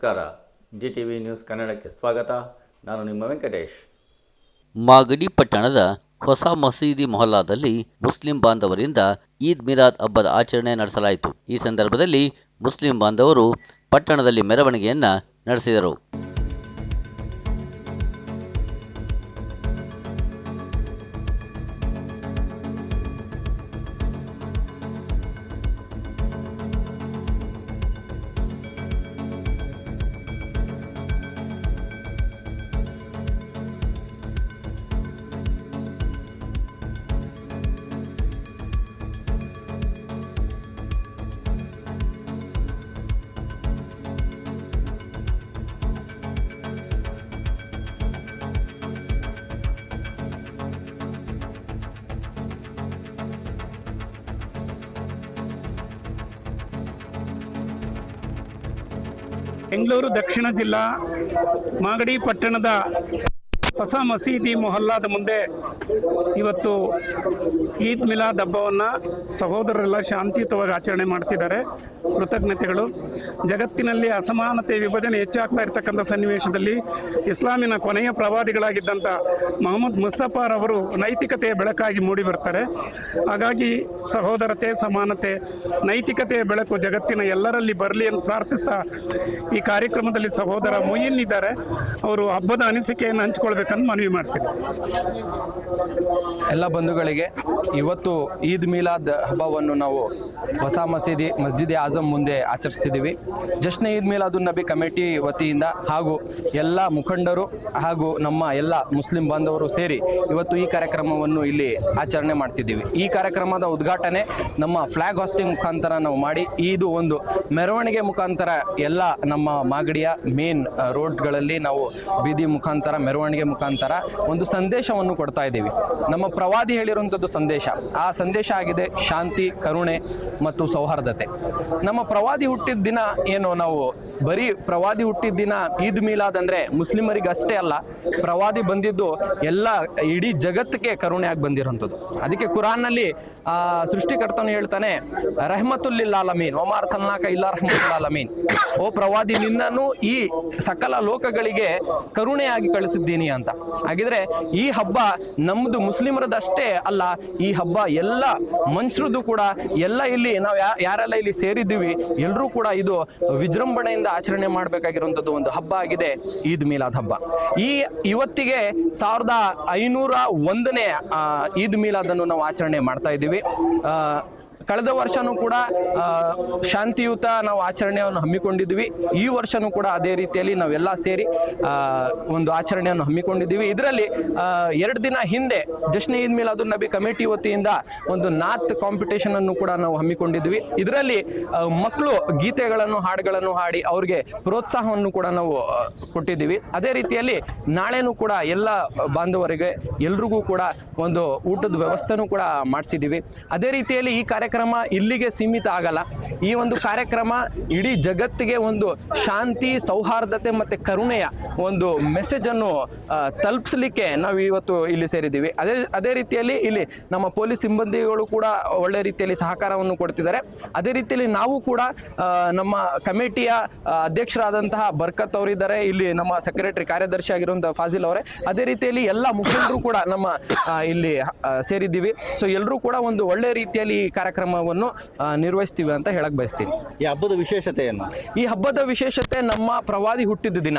ನಮಸ್ಕಾರ. GTV news ಕನ್ನಡಕ್ಕೆ ಸ್ವಾಗತ. ನಾನು ನಿಮ್ಮ ವೆಂಕಟೇಶ್. ಮಾಗಡಿ ಪಟ್ಟಣದ ಹೊಸ ಮಸೀದಿ ಮೊಹಲ್ಲಾದಲ್ಲಿ ಮುಸ್ಲಿಂ ಬಾಂಧವರಿಂದ ಈದ್ ಮಿಲಾದ್ ಹಬ್ಬದ ಆಚರಣೆ ನಡೆಸಲಾಯಿತು. ಈ ಸಂದರ್ಭದಲ್ಲಿ ಮುಸ್ಲಿಂ ಬಾಂಧವರು ಪಟ್ಟಣದಲ್ಲಿ ಮೆರವಣಿಗೆಯನ್ನು ನಡೆಸಿದರು. ಬೆಂಗಳೂರು ದಕ್ಷಿಣ ಜಿಲ್ಲಾ ಮಾಗಡಿ ಪಟ್ಟಣದ ಹೊಸ ಮಸೀದಿ ಮೊಹಲ್ಲಾದ ಮುಂದೆ ಇವತ್ತು ಈದ್ ಮಿಲಾದ್ ಹಬ್ಬವನ್ನು ಸಹೋದರರೆಲ್ಲ ಶಾಂತಿಯುತವಾಗಿ ಆಚರಣೆ ಮಾಡ್ತಿದ್ದಾರೆ. ಕೃತಜ್ಞತೆಗಳು. ಜಗತ್ತಿನಲ್ಲಿ ಅಸಮಾನತೆ ವಿಭಜನೆ ಹೆಚ್ಚಾಗ್ತಾ ಇರ್ತಕ್ಕಂಥ ಸನ್ನಿವೇಶದಲ್ಲಿ ಇಸ್ಲಾಮಿನ ಕೊನೆಯ ಪ್ರವಾದಿಗಳಾಗಿದ್ದಂಥ ಮೊಹಮ್ಮದ್ ಮುಸ್ತಫಾರವರು ನೈತಿಕತೆಯ ಬೆಳಕಾಗಿ ಮೂಡಿ ಬರ್ತಾರೆ. ಹಾಗಾಗಿ ಸಹೋದರತೆ, ಸಮಾನತೆ, ನೈತಿಕತೆಯ ಬೆಳಕು ಜಗತ್ತಿನ ಎಲ್ಲರಲ್ಲಿ ಬರಲಿ ಅಂತ ಪ್ರಾರ್ಥಿಸ್ತಾ ಈ ಕಾರ್ಯಕ್ರಮದಲ್ಲಿ ಸಹೋದರ ಮುಯಿನ್ ಇದ್ದಾರೆ. ಅವರು ಹಬ್ಬದ ಅನಿಸಿಕೆಯನ್ನು ಹಂಚಿಕೊಳ್ಬೇಕಂತ ಮನವಿ ಮಾಡ್ತೀನಿ. ಎಲ್ಲ ಬಂಧುಗಳಿಗೆ ಇವತ್ತು ಈದ್ ಮಿಲಾದ್ ಹಬ್ಬವನ್ನು ನಾವು ಹೊಸ ಮಸ್ಜಿದ್ ಆಜಮ್ ಮುಂದೆ ಆಚರಿಸ್ತಿದ್ದೀವಿ. ಜಶ್ನೆ ಈದ್ ಮಿಲಾದುನ್ ನಬಿ ಕಮಿಟಿ ವತಿಯಿಂದ ಹಾಗೂ ಎಲ್ಲ ಮುಖಂಡರು ಹಾಗೂ ನಮ್ಮ ಎಲ್ಲ ಮುಸ್ಲಿಂ ಬಾಂಧವರು ಸೇರಿ ಇವತ್ತು ಈ ಕಾರ್ಯಕ್ರಮವನ್ನು ಇಲ್ಲಿ ಆಚರಣೆ ಮಾಡ್ತಿದ್ದೀವಿ. ಈ ಕಾರ್ಯಕ್ರಮದ ಉದ್ಘಾಟನೆ ನಮ್ಮ ಫ್ಲಾಗ್ ಹಾಸ್ಟಿಂಗ್ ಮುಖಾಂತರ ನಾವು ಮಾಡಿ ಇದು ಒಂದು ಮೆರವಣಿಗೆ ಮುಖಾಂತರ ಎಲ್ಲ ನಮ್ಮ ಮಾಗಡಿಯ ಮೇನ್ ರೋಡ್ಗಳಲ್ಲಿ ನಾವು ಬೀದಿ ಮುಖಾಂತರ ಮೆರವಣಿಗೆ ಮುಖಾಂತರ ಒಂದು ಸಂದೇಶವನ್ನು ಕೊಡ್ತಾ ಇದ್ದೀವಿ. ನಮ್ಮ ಪ್ರವಾದಿ ಹೇಳಿರುವಂಥದ್ದು ಸಂದೇಶ. ಆ ಸಂದೇಶ ಆಗಿದೆ ಶಾಂತಿ, ಕರುಣೆ ಮತ್ತು ಸೌಹಾರ್ದತೆ. ನಮ್ಮ ಪ್ರವಾದಿ ಹುಟ್ಟಿದ ದಿನ ಏನು, ನಾವು ಬರೀ ಪ್ರವಾದಿ ಹುಟ್ಟಿದ ದಿನ ಈದ್ ಮಿಲಾದ್ ಅಂದರೆ ಮುಸ್ಲಿಮರಿಗೆ ಅಷ್ಟೇ ಅಲ್ಲ, ಪ್ರವಾದಿ ಬಂದಿದ್ದು ಎಲ್ಲ ಇಡೀ ಜಗತ್ತಿಗೆ ಕರುಣೆಯಾಗಿ ಬಂದಿರುವಂಥದ್ದು. ಅದಕ್ಕೆ ಕುರಾನ್ನಲ್ಲಿ ಸೃಷ್ಟಿಕರ್ತನು ಹೇಳ್ತಾನೆ, ರಹಮತುಲ್ಲಿಲ್ ಆಲಮೀನ್ ಒಮಾರ್ ಸಲ್ನಾಕ ಇಲ್ಲ ರಹಮತುಲ್ ಆಲಮೀನ್, ಓ ಪ್ರವಾದಿ ನಿನ್ನನ್ನು ಈ ಸಕಲ ಲೋಕಗಳಿಗೆ ಕರುಣೆಯಾಗಿ ಕಳಿಸಿದ್ದೀನಿ ಅಂತ. ಹಾಗಿದ್ರೆ ಈ ಹಬ್ಬ ನಮ್ಮದು ಮುಸ್ಲಿಮರದಷ್ಟೇ ಅಲ್ಲ, ಈ ಹಬ್ಬ ಎಲ್ಲ ಮನುಷ್ಯರದ್ದು ಕೂಡ. ಎಲ್ಲ ಇಲ್ಲಿ ನಾವು ಯಾರೆಲ್ಲ ಇಲ್ಲಿ ಸೇರಿದ್ದೀವಿ ಎಲ್ಲರೂ ಕೂಡ ಇದು ವಿಜೃಂಭಣೆಯಿಂದ ಆಚರಣೆ ಮಾಡಬೇಕಾಗಿರುವಂಥದ್ದು ಒಂದು ಹಬ್ಬ ಆಗಿದೆ ಈದ್ ಮಿಲಾದ್ ಹಬ್ಬ. ಇವತ್ತಿಗೆ 1501ನೇ ಈದ್ ಮಿಲಾದ್ ಅನ್ನು ನಾವು ಆಚರಣೆ ಮಾಡ್ತಾ ಇದ್ದೀವಿ. ಕಳೆದ ವರ್ಷನೂ ಕೂಡ ಶಾಂತಿಯುತ ನಾವು ಆಚರಣೆಯನ್ನು ಹಮ್ಮಿಕೊಂಡಿದ್ವಿ. ಈ ವರ್ಷನೂ ಕೂಡ ಅದೇ ರೀತಿಯಲ್ಲಿ ನಾವೆಲ್ಲ ಸೇರಿ ಒಂದು ಆಚರಣೆಯನ್ನು ಹಮ್ಮಿಕೊಂಡಿದ್ದೀವಿ. ಇದರಲ್ಲಿ 2 ದಿನ ಹಿಂದೆ ಜಶ್ನೆ ಈದ್ ಮಿಲಾದುನ್ ನಬಿ ಕಮಿಟಿ ವತಿಯಿಂದ ಒಂದು ನಾತ್ ಕಾಂಪಿಟೇಷನ್ ಅನ್ನು ಕೂಡ ನಾವು ಹಮ್ಮಿಕೊಂಡಿದ್ವಿ. ಇದರಲ್ಲಿ ಮಕ್ಕಳು ಗೀತೆಗಳನ್ನು, ಹಾಡುಗಳನ್ನು ಹಾಡಿ ಅವ್ರಿಗೆ ಪ್ರೋತ್ಸಾಹವನ್ನು ಕೂಡ ನಾವು ಕೊಟ್ಟಿದ್ದೀವಿ. ಅದೇ ರೀತಿಯಲ್ಲಿ ನಾಳೆನೂ ಕೂಡ ಎಲ್ಲ ಬಾಂಧವರಿಗೆ ಎಲ್ರಿಗೂ ಕೂಡ ಒಂದು ಊಟದ ವ್ಯವಸ್ಥೆನೂ ಕೂಡ ಮಾಡಿಸಿದ್ದೀವಿ. ಅದೇ ರೀತಿಯಲ್ಲಿ ಈ ಕಾರ್ಯಕ್ರಮ ಇಲ್ಲಿಗೆ ಸೀಮಿತ ಆಗಲ್ಲ. ಈ ಒಂದು ಕಾರ್ಯಕ್ರಮ ಇಡೀ ಜಗತ್ತಿಗೆ ಒಂದು ಶಾಂತಿ, ಸೌಹಾರ್ದತೆ ಮತ್ತು ಕರುಣೆಯ ಒಂದು ಮೆಸೇಜ್ ಅನ್ನು ತಲುಪಿಸಲಿಕ್ಕೆ ನಾವು ಇವತ್ತು ಇಲ್ಲಿ ಸೇರಿದ್ದೀವಿ. ಅದೇ ರೀತಿಯಲ್ಲಿ ಇಲ್ಲಿ ನಮ್ಮ ಪೊಲೀಸ್ ಸಿಬ್ಬಂದಿಗಳು ಕೂಡ ಒಳ್ಳೆ ರೀತಿಯಲ್ಲಿ ಸಹಕಾರವನ್ನು ಕೊಡ್ತಿದ್ದಾರೆ. ಅದೇ ರೀತಿಯಲ್ಲಿ ನಾವು ಕೂಡ ನಮ್ಮ ಕಮಿಟಿಯ ಅಧ್ಯಕ್ಷರಾದಂತಹ ಬರ್ಕತ್ ಅವರಿದ್ದಾರೆ, ಇಲ್ಲಿ ನಮ್ಮ ಸೆಕ್ರೆಟರಿ ಕಾರ್ಯದರ್ಶಿ ಆಗಿರುವಂತಹ ಫಾಜಿಲ್ ಅವರೇ, ಅದೇ ರೀತಿಯಲ್ಲಿ ಎಲ್ಲ ಮುಖಂಡರು ಕೂಡ ನಮ್ಮ ಇಲ್ಲಿ ಸೇರಿದ್ದೀವಿ. ಸೊ ಎಲ್ಲರೂ ಕೂಡ ಒಂದು ಒಳ್ಳೆ ರೀತಿಯಲ್ಲಿ ಈ ಕಾರ್ಯಕ್ರಮವನ್ನು ನಿರ್ವಹಿಸ್ತೀವಿ ಅಂತ ಹೇಳಕ್ ಬಯಸ್ತೀನಿ. ಈ ಹಬ್ಬದ ವಿಶೇಷತೆ ಏನು? ಈ ಹಬ್ಬದ ವಿಶೇಷತೆ ನಮ್ಮ ಪ್ರವಾದಿ ಹುಟ್ಟಿದ ದಿನ.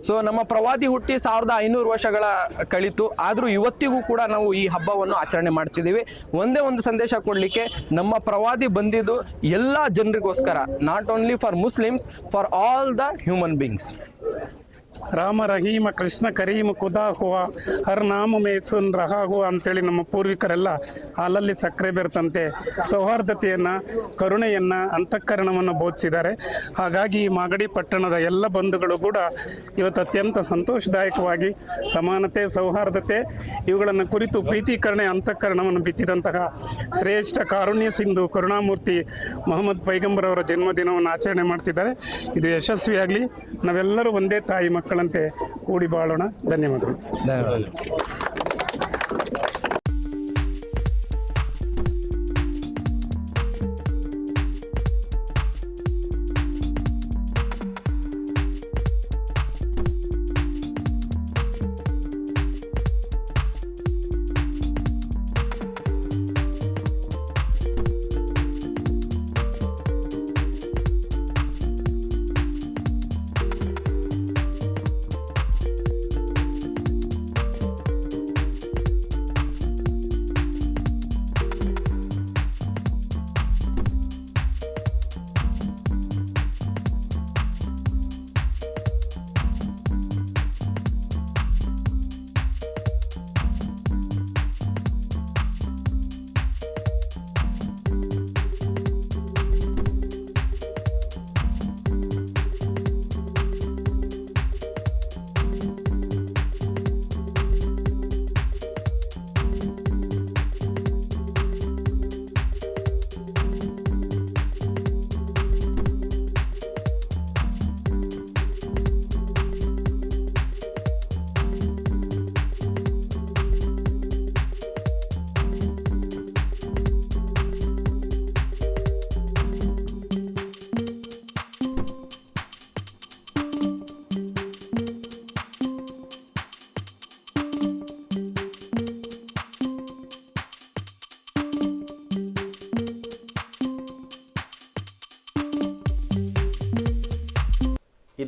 ಸೊ ನಮ್ಮ ಪ್ರವಾದಿ ಹುಟ್ಟಿ 1500 ವರ್ಷಗಳ ಕಳಿತು, ಆದರೂ ಇವತ್ತಿಗೂ ಕೂಡ ನಾವು ಈ ಹಬ್ಬವನ್ನು ಆಚರಣೆ ಮಾಡ್ತಿದ್ದೀವಿ. ಒಂದೇ ಒಂದು ಸಂದೇಶ ಕೊಡಲಿಕ್ಕೆ, ನಮ್ಮ ಪ್ರವಾದಿ ಬಂದಿದ್ದು ಎಲ್ಲ ಜನರಿಗೋಸ್ಕರ, not only for Muslims, for all the human beings. Rama Rahima Krishna Karim Khuda ಹುವ ಹರ್ ನಾಮ ಮೇಸುನ್ ರಹಾ ಹುವ ಅಂತೇಳಿ ನಮ್ಮ ಪೂರ್ವಿಕರೆಲ್ಲ ಹಾಲಲ್ಲಿ ಸಕ್ಕರೆ ಬೆರೆತಂತೆ ಸೌಹಾರ್ದತೆಯನ್ನು, ಕರುಣೆಯನ್ನು, ಅಂತಃಕರಣವನ್ನು ಬೋಧಿಸಿದ್ದಾರೆ. ಹಾಗಾಗಿ ಮಾಗಡಿ ಪಟ್ಟಣದ ಎಲ್ಲ ಬಂಧುಗಳು ಕೂಡ ಇವತ್ತು ಅತ್ಯಂತ ಸಂತೋಷದಾಯಕವಾಗಿ ಸಮಾನತೆ, ಸೌಹಾರ್ದತೆ ಇವುಗಳನ್ನು ಕುರಿತು ಪ್ರೀತೀಕರಣೆ, ಅಂತಃಕರಣವನ್ನು ಬಿತ್ತಿದಂತಹ ಶ್ರೇಷ್ಠ ಕಾರುಣ್ಯ ಸಿಂಧು ಕರುಣಾಮೂರ್ತಿ ಮೊಹಮ್ಮದ್ ಪೈಗಂಬರ್ ಅವರ ಜನ್ಮದಿನವನ್ನು ಆಚರಣೆ ಮಾಡ್ತಿದ್ದಾರೆ. ಇದು ಯಶಸ್ವಿಯಾಗಲಿ. ನಾವೆಲ್ಲರೂ ಒಂದೇ ತಾಯಿ ಮಕ್ಕಳಂತೆ ಕೂಡಿ ಬಾಳೋಣ. ಧನ್ಯವಾದಗಳು.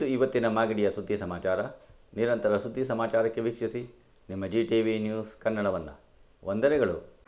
ಇದು ಇವತ್ತಿನ ಮಾಗಡಿಯ ಸುದ್ದಿ ಸಮಾಚಾರ. ನಿರಂತರ ಸುದ್ದಿ ಸಮಾಚಾರಕ್ಕೆ ವೀಕ್ಷಿಸಿ ನಿಮ್ಮ GTV ನ್ಯೂಸ್ ಕನ್ನಡವನ್ನು. ವಂದನೆಗಳು.